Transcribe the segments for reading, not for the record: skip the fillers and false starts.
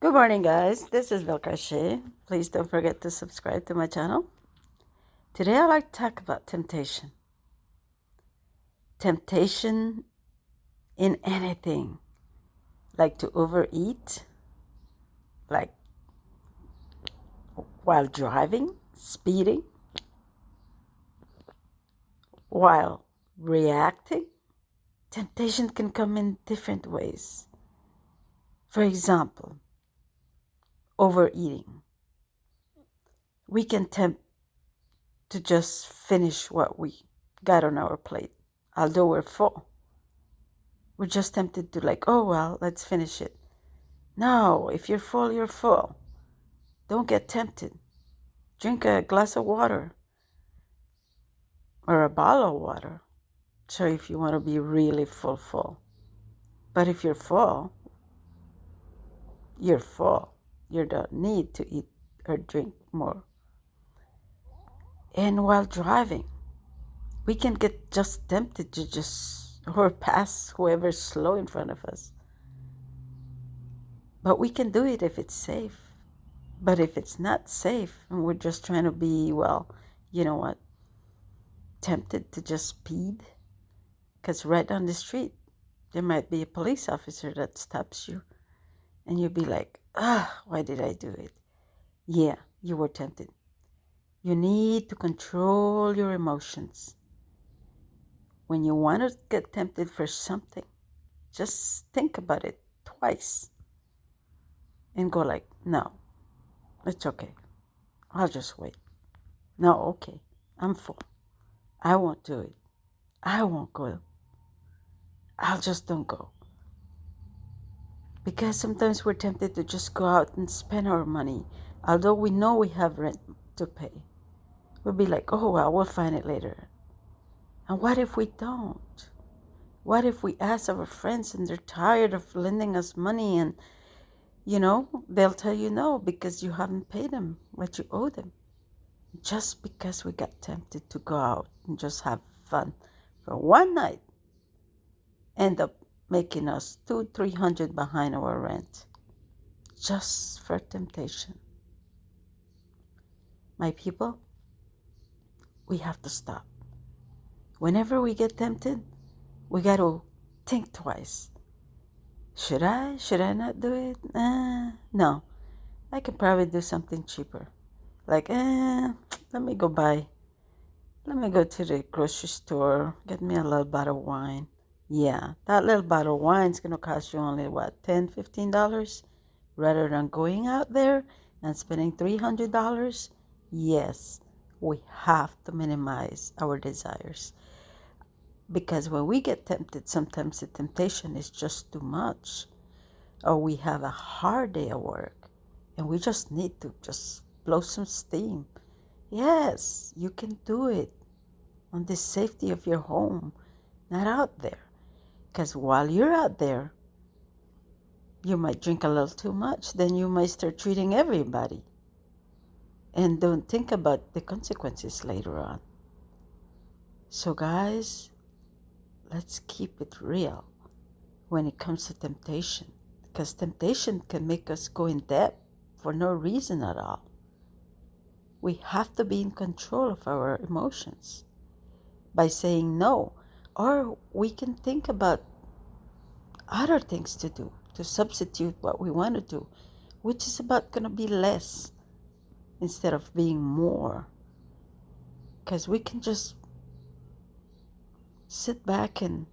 Good morning, guys. This is Vilkashi. Please don't forget to subscribe to my channel. Today, I'd like to talk about temptation. Temptation in anything, like to overeat, like while driving, speeding, while reacting. Temptation can come in different ways. For example, overeating. We can tempt to just finish what we got on our plate, although we're full. We're just tempted to oh, well, let's finish it. No, if you're full, you're full. Don't get tempted. Drink a glass of water or a bottle of water. So if you want to be really full. But if you're full, you're full. You don't need to eat or drink more. And while driving, we can get just tempted to or pass whoever's slow in front of us. But we can do it if it's safe. But if it's not safe and we're just trying to be, well, you know what, tempted to just speed, because right down the street, there might be a police officer that stops you and you'll be like, why did I do it? Yeah, you were tempted. You need to control your emotions. When you want to get tempted for something, just think about it twice and go no, it's okay. I'll just wait. No, okay, I'm full. I won't do it. I won't go. I'll just don't go. Because sometimes we're tempted to just go out and spend our money, although we know we have rent to pay. We'll be like, oh, well, we'll find it later. And what if we don't? What if we ask our friends and they're tired of lending us money and, they'll tell you no because you haven't paid them what you owe them. Just because we got tempted to go out and just have fun for one night, end up making us 200-300 behind our rent. Just for temptation. My people, we have to stop. Whenever we get tempted, we got to think twice. Should I? Should I not do it? No. I can probably do something cheaper. Let me go buy. Let me go to the grocery store, get me a little bottle of wine. Yeah, that little bottle of wine is going to cost you only, what, $10-15? Rather than going out there and spending $300? Yes, we have to minimize our desires. Because when we get tempted, sometimes the temptation is just too much. Or we have a hard day at work and we just need to just blow some steam. Yes, you can do it on the safety of your home, not out there. Because while you're out there, you might drink a little too much. Then you might start treating everybody. And don't think about the consequences later on. So guys, let's keep it real when it comes to temptation. Because temptation can make us go in debt for no reason at all. We have to be in control of our emotions by saying no. Or we can think about other things to do to substitute what we want to do, which is about going to be less instead of being more. Because we can just sit back and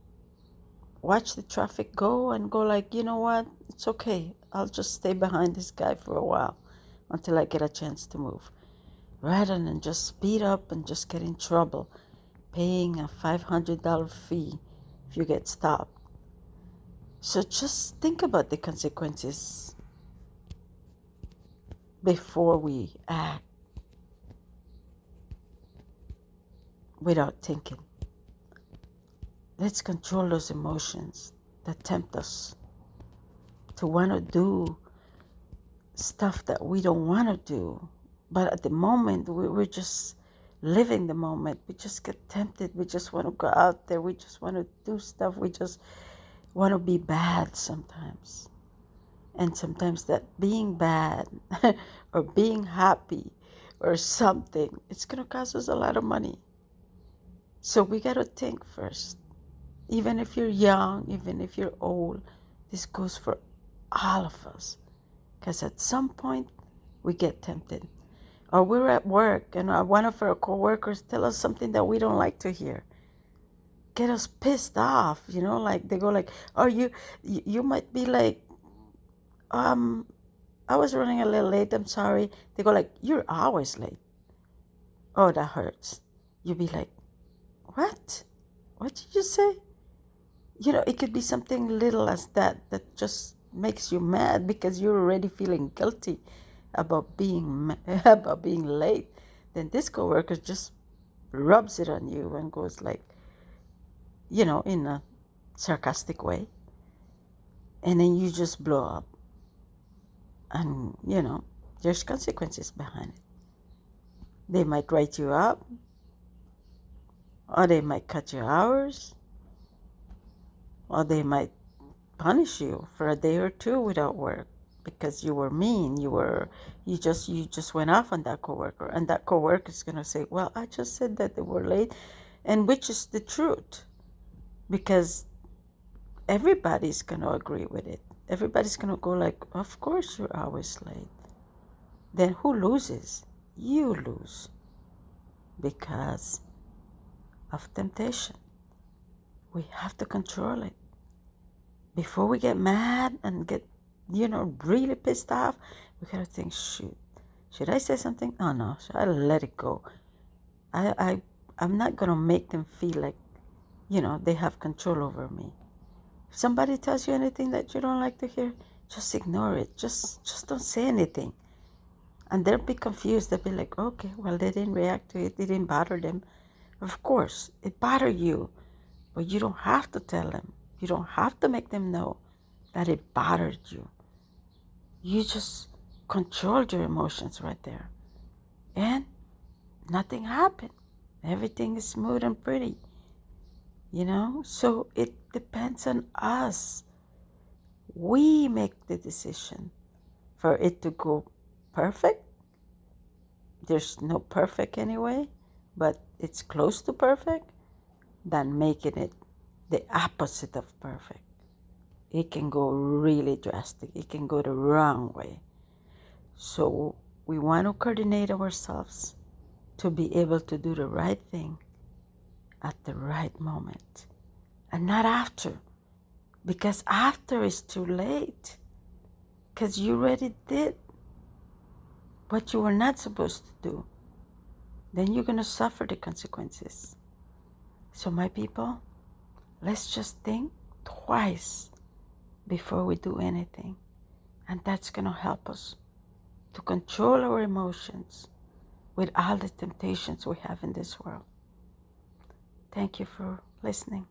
watch the traffic go and go you know what, it's okay. I'll just stay behind this guy for a while until I get a chance to move. Rather than just speed up and just get in trouble, paying a $500 fee if you get stopped. So just think about the consequences before we act without thinking. Let's control those emotions that tempt us to want to do stuff that we don't want to do. But at the moment, we're just living the moment. We just get tempted. We just want to go out there. We just want to do stuff. We just want to be bad sometimes. And sometimes that being bad or being happy or something, it's going to cost us a lot of money. So we got to think first. Even if you're young, even if you're old, this goes for all of us. Because at some point, we get tempted. Or we're at work and one of our coworkers tell us something that we don't like to hear. Get us pissed off, like they go like, oh, you might be like, I was running a little late, I'm sorry. They go like, you're always late. Oh, that hurts. You be like, what? What did you say? It could be something little as that just makes you mad because you're already feeling guilty about being about being late. Then this coworker just rubs it on you and goes like, in a sarcastic way. And then you just blow up. And, there's consequences behind it. They might write you up, or they might cut your hours, or they might punish you for a day or two without work because you were mean. You just went off on that coworker, and that coworker is gonna say, "Well, I just said that they were late," and which is the truth, because everybody's gonna agree with it. Everybody's gonna go like, "Of course you're always late." Then who loses? You lose because of temptation. We have to control it. Before we get mad and get, really pissed off, we gotta think, should I say something? Oh no, should I let it go? I'm not gonna make them feel like, they have control over me. If somebody tells you anything that you don't like to hear, just ignore it. Just don't say anything. And they'll be confused. They'll be like, okay, well, they didn't react to it. It didn't bother them. Of course, it bothered you, but you don't have to tell them. You don't have to make them know that it bothered you. You just controlled your emotions right there. And nothing happened. Everything is smooth and pretty. So it depends on us. We make the decision for it to go perfect. There's no perfect anyway, but it's close to perfect, than making it the opposite of perfect. It can go really drastic. It can go the wrong way. So we want to coordinate ourselves to be able to do the right thing at the right moment and not after, because after is too late, because you already did what you were not supposed to do. Then you're going to suffer the consequences. So my people, let's just think twice before we do anything. And that's going to help us to control our emotions with all the temptations we have in this world. Thank you for listening.